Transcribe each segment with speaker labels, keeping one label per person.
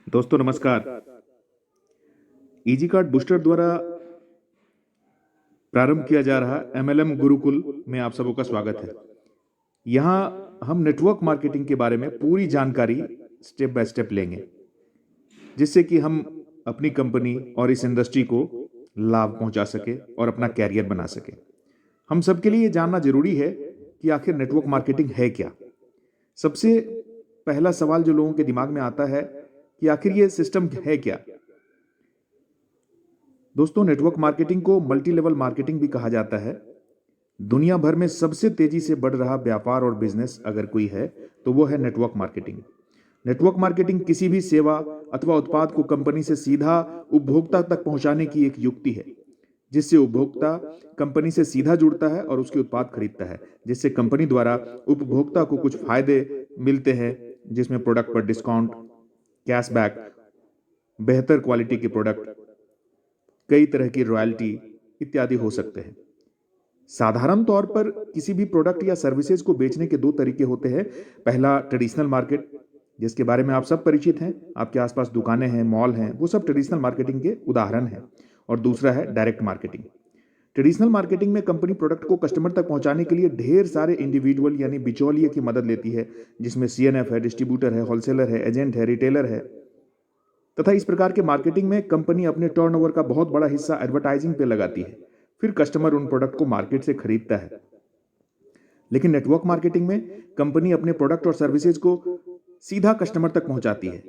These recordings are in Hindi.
Speaker 1: दोस्तों नमस्कार। इजी कार्ड बूस्टर द्वारा प्रारंभ किया जा रहा एमएलएम गुरुकुल में आप सबों का स्वागत है। यहाँ हम नेटवर्क मार्केटिंग के बारे में पूरी जानकारी स्टेप बाय स्टेप लेंगे, जिससे कि हम अपनी कंपनी और इस इंडस्ट्री को लाभ पहुंचा सके और अपना कैरियर बना सके। हम सबके लिए ये जानना जरूरी है कि आखिर नेटवर्क मार्केटिंग है क्या। सबसे पहला सवाल जो लोगों के दिमाग में आता है कि आखिर ये सिस्टम है क्या। दोस्तों, नेटवर्क मार्केटिंग को मल्टी लेवल मार्केटिंग भी कहा जाता है। दुनिया भर में सबसे तेजी से बढ़ रहा व्यापार और बिजनेस अगर कोई है तो वो है नेटवर्क मार्केटिंग। नेटवर्क मार्केटिंग किसी भी सेवा अथवा उत्पाद को कंपनी से सीधा उपभोक्ता तक पहुंचाने की एक युक्ति है, जिससे उपभोक्ता कंपनी से सीधा जुड़ता है और उसके उत्पाद खरीदता है, जिससे कंपनी द्वारा उपभोक्ता को कुछ फायदे मिलते हैं, जिसमें प्रोडक्ट पर डिस्काउंट, कैशबैक, बेहतर क्वालिटी के प्रोडक्ट, कई तरह की रॉयल्टी इत्यादि हो सकते हैं। साधारण तौर पर किसी भी प्रोडक्ट या सर्विसेज को बेचने के दो तरीके होते हैं। पहला ट्रेडिशनल मार्केट, जिसके बारे में आप सब परिचित हैं, आपके आसपास दुकानें हैं, मॉल हैं, वो सब ट्रेडिशनल मार्केटिंग के उदाहरण हैं। और दूसरा है डायरेक्ट मार्केटिंग। ट्रेडिशनल मार्केटिंग में कंपनी प्रोडक्ट को कस्टमर तक पहुंचाने के लिए ढेर सारे इंडिविजुअल यानी बिचौलिए की मदद लेती है, जिसमें सीएनएफ है, डिस्ट्रीब्यूटर है, होलसेलर है, एजेंट है, रिटेलर है। तथा इस प्रकार के मार्केटिंग में कंपनी अपने टर्नओवर का बहुत बड़ा हिस्सा एडवर्टाइजिंग पे लगाती है, फिर कस्टमर उन प्रोडक्ट को मार्केट से खरीदता है। लेकिन नेटवर्क मार्केटिंग में कंपनी अपने प्रोडक्ट और सर्विसेज को सीधा कस्टमर तक पहुंचाती है,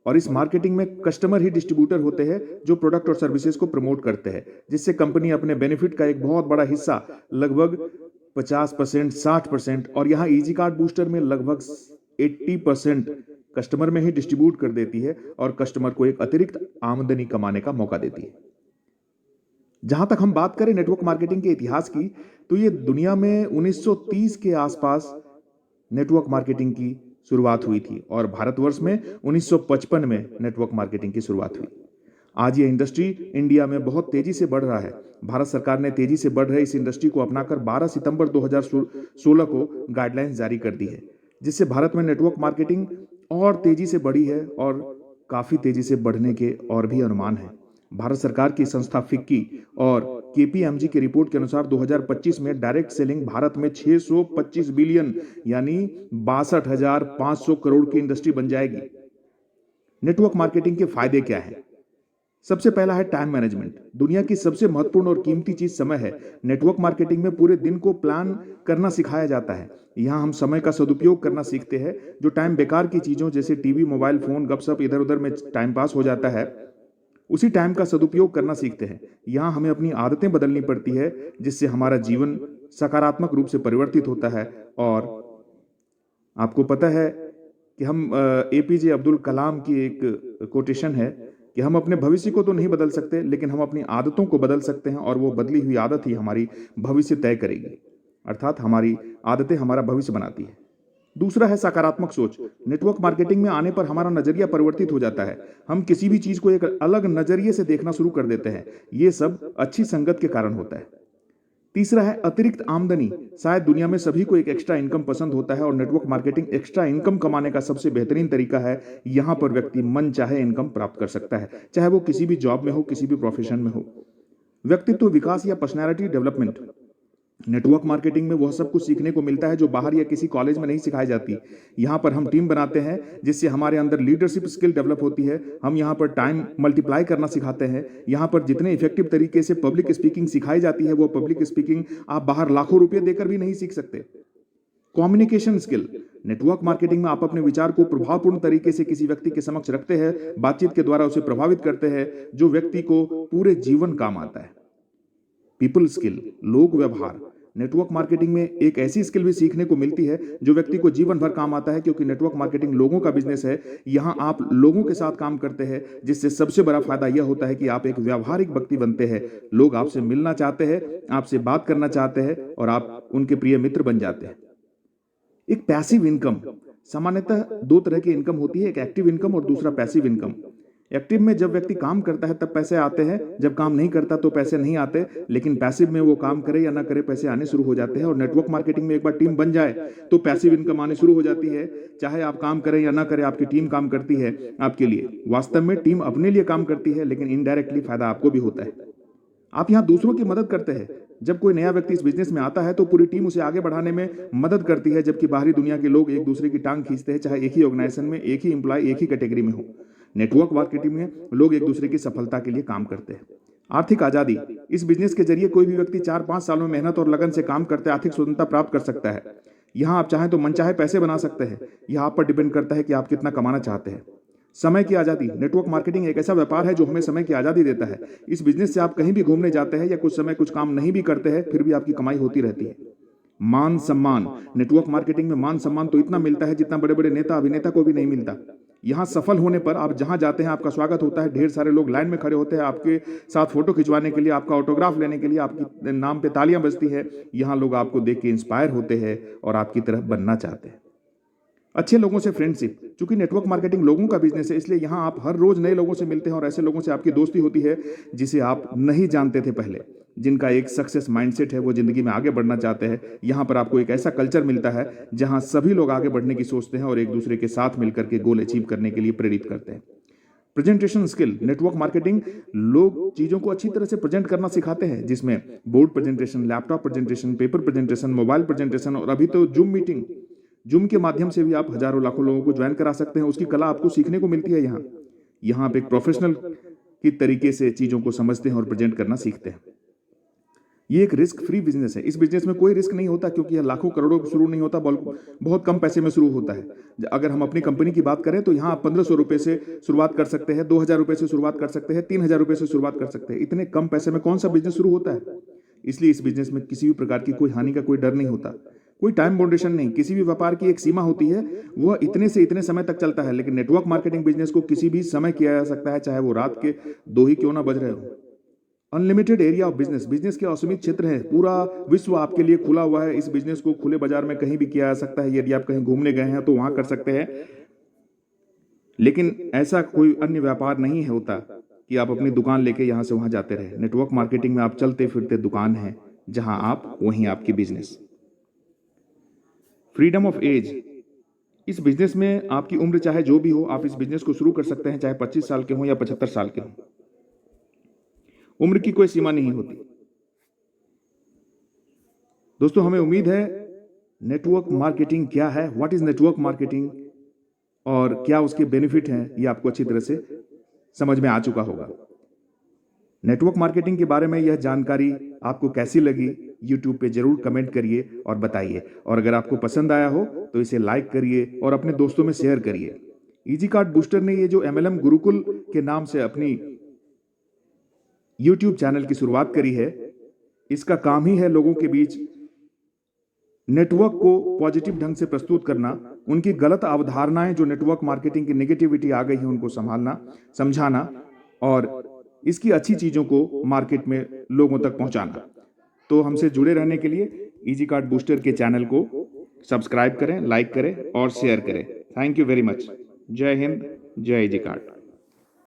Speaker 1: और इस मार्केटिंग में कस्टमर ही डिस्ट्रीब्यूटर होते हैं जो प्रोडक्ट और सर्विसेज को प्रमोट करते हैं, जिससे कंपनी अपने बेनिफिट का एक बहुत बड़ा हिस्सा, लगभग 50%, 60%, और यहां इजी कार्ड बूस्टर में लगभग 80% कस्टमर में ही डिस्ट्रीब्यूट कर देती है और कस्टमर को एक अतिरिक्त आमदनी कमाने का मौका देती है। जहां तक हम बात करें नेटवर्क मार्केटिंग के इतिहास की, तो ये दुनिया में 1930 के आसपास नेटवर्क मार्केटिंग की शुरुआत हुई थी और भारतवर्ष में 1955 में नेटवर्क मार्केटिंग की शुरुआत हुई। आज ये इंडस्ट्री इंडिया में बहुत तेजी से बढ़ रहा है। भारत सरकार ने तेजी से बढ़ रहे इस इंडस्ट्री को अपनाकर 12 सितंबर 2016 को गाइडलाइंस जारी कर दी है, जिससे भारत में नेटवर्क मार्केटिंग और तेजी से बढ़ी है और काफी तेजी से बढ़ने के और भी अनुमान है। भारत सरकार की संस्था फिक्की और केपीएमजी की रिपोर्ट के अनुसार 2025 में डायरेक्ट सेलिंग भारत में 625 बिलियन यानी 62,500 करोड़ की इंडस्ट्री बन जाएगी। नेटवर्क मार्केटिंग के फायदे क्या हैं? सबसे पहला है टाइम मैनेजमेंट। दुनिया की सबसे महत्वपूर्ण और कीमती चीज समय है। नेटवर्क मार्केटिंग में पूरे दिन को प्लान करना सिखाया जाता है। यहाँ हम समय का सदुपयोग करना सीखते हैं। जो टाइम बेकार की चीजों जैसे टीवी, मोबाइल फोन, गपशप, इधर उधर में टाइम पास हो जाता है, उसी टाइम का सदुपयोग करना सीखते हैं। यहाँ हमें अपनी आदतें बदलनी पड़ती है, जिससे हमारा जीवन सकारात्मक रूप से परिवर्तित होता है। और आपको पता है कि हम एपीजे अब्दुल कलाम की एक कोटेशन है कि हम अपने भविष्य को तो नहीं बदल सकते, लेकिन हम अपनी आदतों को बदल सकते हैं, और वो बदली हुई आदत ही हमारी भविष्य तय करेगी। अर्थात हमारी आदतें हमारा भविष्य बनाती है। दूसरा है सकारात्मक सोच। नेटवर्क मार्केटिंग में आने पर हमारा नजरिया परिवर्तित हो जाता है। हम किसी भी चीज को एक अलग नजरिए से देखना शुरू कर देते हैं। ये सब अच्छी संगत के कारण होता है। तीसरा है अतिरिक्त आमदनी। शायद दुनिया में सभी को एक एक्स्ट्रा इनकम पसंद होता है, और नेटवर्क मार्केटिंग एक्स्ट्रा इनकम कमाने का सबसे बेहतरीन तरीका है। यहां पर व्यक्ति मन चाहे इनकम प्राप्त कर सकता है, चाहे वो किसी भी जॉब में हो, किसी भी प्रोफेशन में हो। व्यक्तित्व विकास या पर्सनैलिटी डेवलपमेंट। नेटवर्क मार्केटिंग में वह सब कुछ सीखने को मिलता है जो बाहर या किसी कॉलेज में नहीं सिखाई जाती। यहाँ पर हम टीम बनाते हैं, जिससे हमारे अंदर लीडरशिप स्किल डेवलप होती है। हम यहाँ पर टाइम मल्टीप्लाई करना सिखाते हैं। यहाँ पर जितने इफेक्टिव तरीके से पब्लिक स्पीकिंग सिखाई जाती है, वो पब्लिक स्पीकिंग आप बाहर लाखों रुपए देकर भी नहीं सीख सकते। Communication skill. नेटवर्क मार्केटिंग में आप अपने विचार को प्रभावपूर्ण तरीके से किसी व्यक्ति के समक्ष रखते हैं, बातचीत के द्वारा उसे प्रभावित करते हैं, जो व्यक्ति को पूरे जीवन काम आता है। पीपल स्किल, लोक व्यवहार। नेटवर्क मार्केटिंग में एक ऐसी स्किल भी सीखने को मिलती है जो व्यक्ति को जीवन भर काम आता है, क्योंकि नेटवर्क मार्केटिंग लोगों का बिजनेस है। यहां आप लोगों के साथ काम करते हैं, जिससे सबसे बड़ा फायदा यह होता है कि आप एक व्यावहारिक व्यक्ति बनते हैं। लोग आपसे मिलना चाहते हैं, आपसे बात करना चाहते हैं, और आप उनके प्रिय मित्र बन जाते हैं। एक पैसिव इनकम। सामान्यतः दो तरह की इनकम होती है, एक एक्टिव इनकम और दूसरा पैसिव इनकम। एक्टिव में जब व्यक्ति काम करता है तब पैसे आते हैं, जब काम नहीं करता तो पैसे नहीं आते, लेकिन पैसिव में वो काम करे या ना करे पैसे आने शुरू हो जाते हैं। और नेटवर्क मार्केटिंग में एक बार टीम बन जाए तो पैसिव इनकम आने शुरू हो जाती है। चाहे आप काम करें या ना करें, आपकी टीम काम करती है आपके लिए। वास्तव में टीम अपने लिए काम करती है, लेकिन इनडायरेक्टली फायदा आपको भी होता है। आप यहाँ दूसरों की मदद करते हैं। जब कोई नया व्यक्ति इस बिजनेस में आता है तो पूरी टीम उसे आगे बढ़ाने में मदद करती है, जबकि बाहरी दुनिया के लोग एक दूसरे की टांग खींचते हैं, चाहे एक ही ऑर्गेनाइजेशन में एक ही एम्प्लॉय एक ही कैटेगरी में हो। नेटवर्क मार्केटिंग में लोग एक दूसरे की सफलता के लिए काम करते हैं। आर्थिक आजादी, इस बिजनेस के जरिए कोई भी व्यक्ति 4-5 साल में मेहनत और लगन से काम करते आर्थिक स्वतंत्रता प्राप्त कर सकता है। यहाँ आप चाहें तो मनचाहे पैसे बना सकते हैं। यह आप पर डिपेंड करता है कि आप कितना कमाना चाहते हैं। समय की आजादी, नेटवर्क मार्केटिंग एक ऐसा व्यापार है जो हमें समय की आजादी देता है। इस बिजनेस से आप कहीं भी घूमने जाते हैं या कुछ समय कुछ काम नहीं भी करते हैं, फिर भी आपकी कमाई होती रहती है। मान सम्मान, नेटवर्क मार्केटिंग में मान सम्मान तो इतना मिलता है जितना बड़े बड़े नेता अभिनेता को भी नहीं मिलता। यहाँ सफल होने पर आप जहां जाते हैं आपका स्वागत होता है। ढेर सारे लोग लाइन में खड़े होते हैं आपके साथ फोटो खिंचवाने के लिए, आपका ऑटोग्राफ लेने के लिए, आपके नाम पे तालियां बजती है। यहाँ लोग आपको देख के इंस्पायर होते हैं और आपकी तरह बनना चाहते हैं। अच्छे लोगों से फ्रेंडशिप, चूंकि नेटवर्क मार्केटिंग लोगों का बिजनेस है, इसलिए यहाँ आप हर रोज नए लोगों से मिलते हैं और ऐसे लोगों से आपकी दोस्ती होती है जिसे आप नहीं जानते थे पहले, जिनका एक सक्सेस माइंडसेट है, वो जिंदगी में आगे बढ़ना चाहते हैं। यहाँ पर आपको एक ऐसा कल्चर मिलता है जहाँ सभी लोग आगे बढ़ने की सोचते हैं और एक दूसरे के साथ मिलकर के गोल अचीव करने के लिए प्रेरित करते हैं। प्रेजेंटेशन स्किल, नेटवर्क मार्केटिंग लोग चीजों को अच्छी तरह से प्रेजेंट करना सिखाते हैं, जिसमें board presentation, laptop presentation, paper presentation, mobile presentation और अभी तो जूम के माध्यम से भी आप हजारों लाखों लोगों को ज्वाइन करा सकते हैं। उसकी कला आपको सीखने को मिलती है। यहाँ आप एक प्रोफेशनल की तरीके से चीजों को समझते हैं और प्रेजेंट करना सीखते हैं। ये एक रिस्क फ्री बिजनेस है। इस बिजनेस में कोई रिस्क नहीं होता, क्योंकि यह लाखों करोड़ों शुरू नहीं होता, बहुत कम पैसे में शुरू होता है। अगर हम अपनी कंपनी की बात करें तो यहाँ आप 1500 रुपए से शुरुआत कर सकते हैं, 2000 रुपए से शुरुआत कर सकते हैं, 3000 रुपए से शुरुआत कर सकते हैं। इतने कम पैसे में कौन सा बिजनेस शुरू होता है? इसलिए इस बिजनेस में किसी भी प्रकार की कोई हानि का कोई डर नहीं होता, कोई टाइम बाउंडेशन नहीं। किसी भी व्यापार की एक सीमा होती है, वह इतने से इतने समय तक चलता है, लेकिन नेटवर्क मार्केटिंग बिजनेस को किसी भी समय किया जा सकता है, चाहे वो रात के 2 ही क्यों ना बज रहे हो। Unlimited area of business, business के असीमित क्षेत्र है। पूरा विश्व आपके लिए खुला हुआ है। इस बिजनेस को खुले बाजार में कहीं भी किया जा सकता है। यदि आप कहीं घूमने गए हैं तो वहां कर सकते हैं, लेकिन ऐसा कोई अन्य व्यापार नहीं होता कि आप अपनी दुकान लेके यहां से वहां जाते रहे। नेटवर्क मार्केटिंग में आप चलते फिरते दुकान है, जहां आप वहीं आपकी बिजनेस। फ्रीडम ऑफ एज, इस बिजनेस में आपकी उम्र चाहे जो भी हो, आप इस बिजनेस को शुरू कर सकते हैं, चाहे 25 साल के हो या 75 साल के हो। उम्र की कोई सीमा नहीं होती। दोस्तों, हमें उम्मीद है नेटवर्क मार्केटिंग क्या है, व्हाट इज नेटवर्क मार्केटिंग और क्या उसके बेनिफिट हैं, ये आपको अच्छी तरह से समझ में आ चुका होगा। नेटवर्क मार्केटिंग के बारे में यह जानकारी आपको कैसी लगी, YouTube पे जरूर कमेंट करिए और बताइए। और अगर आपको पसंद आया हो तो इसे लाइक करिए और अपने दोस्तों में शेयर करिए। इजी कार्ड बूस्टर ने ये जो MLM गुरुकुल के नाम से अपनी YouTube चैनल की शुरुआत करी है, इसका काम ही है लोगों के बीच नेटवर्क को पॉजिटिव ढंग से प्रस्तुत करना, उनकी गलत अवधारणाएं जो नेटवर्क मार्केटिंग की नेगेटिविटी आ गई है उनको संभालना, समझाना और इसकी अच्छी चीजों को मार्केट में लोगों तक पहुंचाना। तो हमसे जुड़े रहने के लिए इजी कार्ड बूस्टर के चैनल को सब्सक्राइब करें, लाइक करें और शेयर करें। Thank you very much. जय हिंद, जय इजी कार्ड।